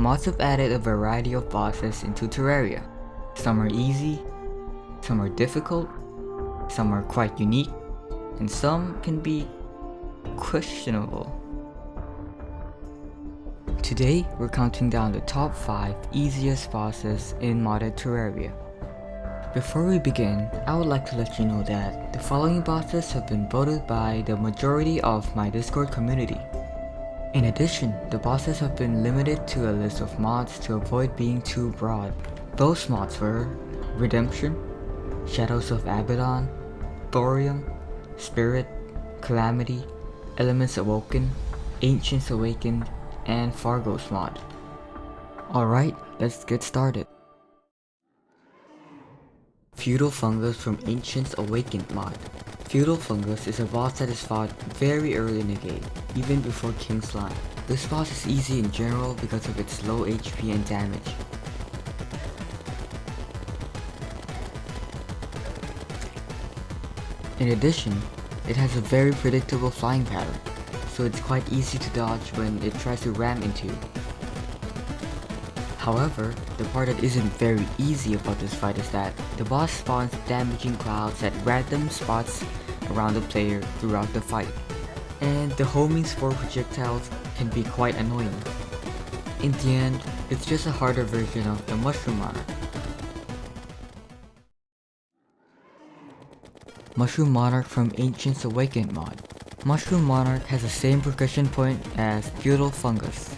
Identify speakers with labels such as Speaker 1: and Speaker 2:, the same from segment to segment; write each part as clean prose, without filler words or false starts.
Speaker 1: Mods have added a variety of bosses into Terraria. Some are easy, some are difficult, some are quite unique, and some can be questionable. Today, we're counting down the top 5 easiest bosses in modded Terraria. Before we begin, I would like to let you know that the following bosses have been voted by the majority of my Discord community. In addition, the bosses have been limited to a list of mods to avoid being too broad. Those mods were Redemption, Shadows of Abaddon, Thorium, Spirit, Calamity, Elements Awoken, Ancients Awakened, and Fargo's mod. Alright, let's get started. Feudal Fungus from Ancients Awakened mod. Feudal Fungus is a boss that is fought very early in the game, even before King Slime. This boss is easy in general because of its low HP and damage. In addition, it has a very predictable flying pattern, so it's quite easy to dodge when it tries to ram into you. However, the part that isn't very easy about this fight is that the boss spawns damaging clouds at random spots around the player throughout the fight, and the homing spore projectiles can be quite annoying. In the end, it's just a harder version of the Mushroom Monarch. Mushroom Monarch from Ancients Awakened mod. Mushroom Monarch has the same progression point as Feudal Fungus.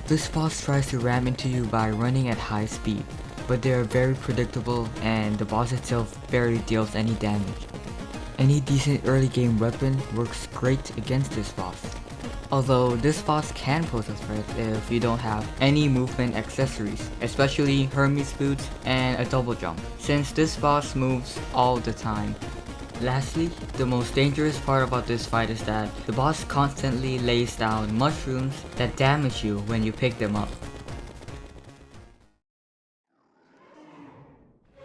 Speaker 1: This boss tries to ram into you by running at high speed, but they are very predictable and the boss itself barely deals any damage. Any decent early game weapon works great against this boss. Although this boss can pose a threat if you don't have any movement accessories, especially Hermes boots and a double jump, since this boss moves all the time. Lastly, the most dangerous part about this fight is that the boss constantly lays down mushrooms that damage you when you pick them up.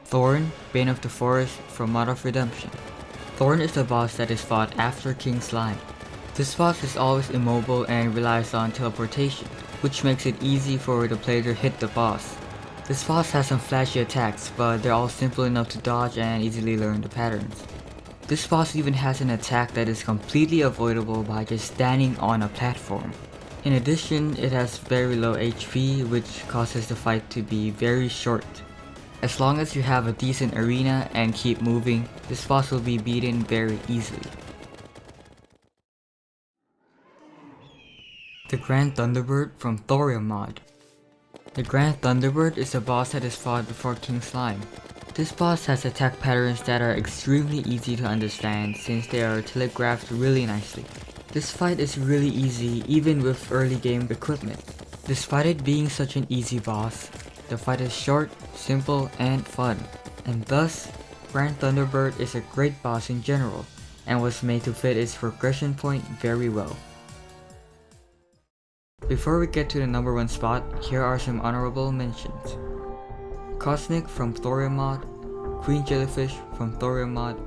Speaker 1: Thorn, Bane of the Forest from Mod of Redemption. Thorn is the boss that is fought after King Slime. This boss is always immobile and relies on teleportation, which makes it easy for the player to hit the boss. This boss has some flashy attacks, but they're all simple enough to dodge and easily learn the patterns. This boss even has an attack that is completely avoidable by just standing on a platform. In addition, it has very low HP, which causes the fight to be very short. As long as you have a decent arena and keep moving, this boss will be beaten very easily. The Grand Thunderbird from Thorium mod. The Grand Thunderbird is a boss that is fought before King Slime. This boss has attack patterns that are extremely easy to understand since they are telegraphed really nicely. This fight is really easy even with early game equipment. Despite it being such an easy boss, the fight is short, simple, and fun, and thus, Grand Thunderbird is a great boss in general, and was made to fit its progression point very well. Before we get to the number 1 spot, here are some honorable mentions. Cosmic from Thorium mod, Queen Jellyfish from Thorium mod,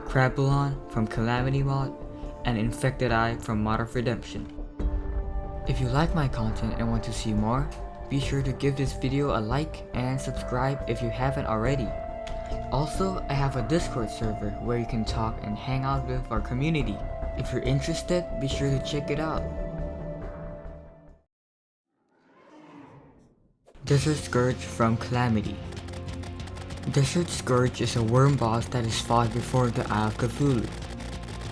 Speaker 1: Crabulon from Calamity mod, and Infected Eye from Mod of Redemption. If you like my content and want to see more, be sure to give this video a like and subscribe if you haven't already. Also, I have a Discord server where you can talk and hang out with our community. If you're interested, be sure to check it out. Desert Scourge from Calamity. Desert Scourge is a worm boss that is fought before the Eye of Cthulhu.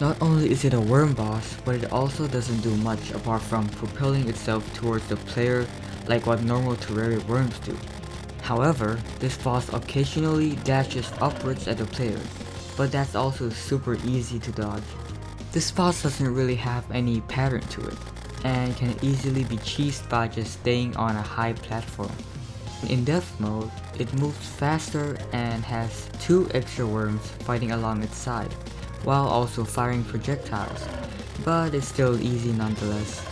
Speaker 1: Not only is it a worm boss, but it also doesn't do much apart from propelling itself towards the player like what normal Terraria worms do. However, this boss occasionally dashes upwards at the player, but that's also super easy to dodge. This boss doesn't really have any pattern to it, and can easily be cheesed by just staying on a high platform. In death mode, it moves faster and has 2 extra worms fighting along its side, while also firing projectiles, but it's still easy nonetheless.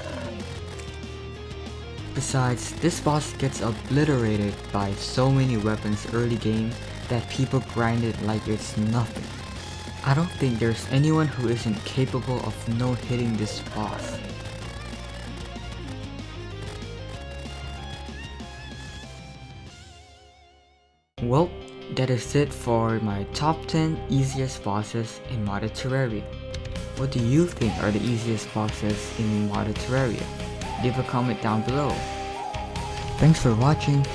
Speaker 1: Besides, this boss gets obliterated by so many weapons early game that people grind it like it's nothing. I don't think there's anyone who isn't capable of no-hitting this boss. Well, that is it for my top 10 easiest bosses in modded Terraria. What do you think are the easiest bosses in modded Terraria? Leave a comment down below. Thanks for watching.